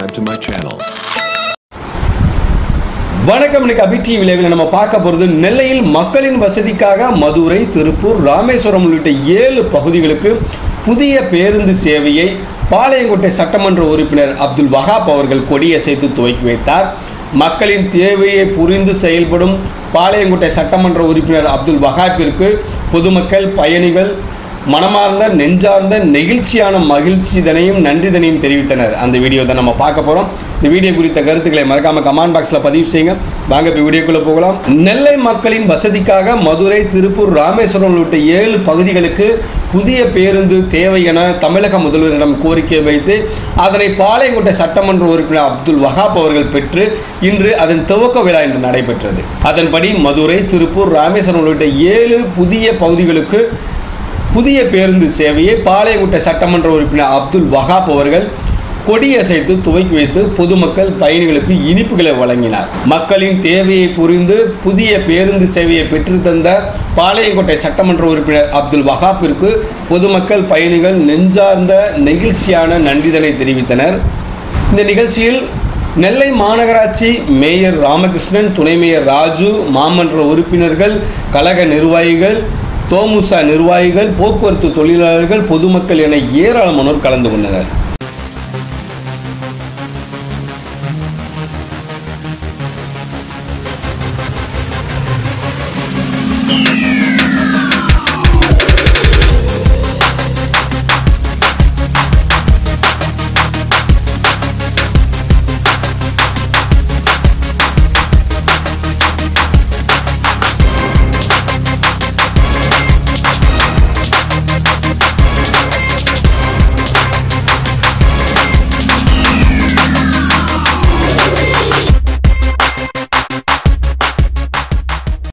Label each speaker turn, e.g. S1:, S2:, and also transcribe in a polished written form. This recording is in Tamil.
S1: subscribe to my channel.
S2: வணக்கம். இன்னைக்கு அபி டிவியில் நம்ம பார்க்க போகிறது நெல்லையில் மக்களின் வசதிக்காக மதுரை, திருப்பூர், ராமேஸ்வரம் உள்ளிட்ட 7 பகுதிகளுக்கு புதிய பேருந்து சேவையை பாளையங்கோட்டை சட்டமன்ற உறுப்பினர் அப்துல் வஹாப் அவர்கள் கொடியசைத்து துவக்கி வைத்தார். மக்களின் தேவையை புரிந்து செயல்படும் பாளையங்கோட்டை சட்டமன்ற உறுப்பினர் அப்துல் வஹாப்பிற்கு பொதுமக்கள், பயணிகள் மனமார்ந்த, நெஞ்சார்ந்த, நெகிழ்ச்சியான மகிழ்ச்சிதனையும் நன்றிதனையும் தெரிவித்தனர். அந்த வீடியோ தான் நம்ம பார்க்க போகிறோம். இந்த வீடியோ குறித்த கருத்துக்களை மறக்காமல் கமெண்ட் பாக்ஸில் பதிவு செய்யுங்க. வாங்க இப்போ வீடியோக்குள்ளே போகலாம். நெல்லை மக்களின் வசதிக்காக மதுரை, திருப்பூர், ராமேஸ்வரம் உள்ளிட்ட 7 பகுதிகளுக்கு புதிய பேருந்து தேவை என தமிழக முதல்வரிடம் கோரிக்கை வைத்து அதனை பாளையங்கோட்டை சட்டமன்ற உறுப்பினர் அப்துல் வஹாப் அவர்கள் பெற்று இன்று அதன் துவக்க விழா இன்று நடைபெற்றது. அதன்படி மதுரை, திருப்பூர், ராமேஸ்வரம் உள்ளிட்ட 7 புதிய பகுதிகளுக்கு புதிய பேருந்து சேவையை பாளையங்கோட்டை சட்டமன்ற உறுப்பினர் அப்துல் வஹாப் அவர்கள் கொடியசைத்து துவக்கி வைத்து பொதுமக்கள், பயணிகளுக்கு இனிப்புகளை வழங்கினார். மக்களின் தேவையை புரிந்து புதிய பேருந்து சேவையை பெற்றுத்தந்த பாளையங்கோட்டை சட்டமன்ற உறுப்பினர் அப்துல் வஹாப்பிற்கு பொதுமக்கள், பயணிகள் நெஞ்சார்ந்த நெகிழ்ச்சியான நன்றிதனை தெரிவித்தனர். இந்த நிகழ்ச்சியில் நெல்லை மாநகராட்சி மேயர் ராமகிருஷ்ணன், துணை மேயர் ராஜு, மாமன்ற உறுப்பினர்கள், கழக நிர்வாகிகள், தோமுசா நிர்வாகிகள், போக்குவரத்து தொழிலாளர்கள், பொதுமக்கள் என ஏராளமானோர் கலந்து கொண்டனர்.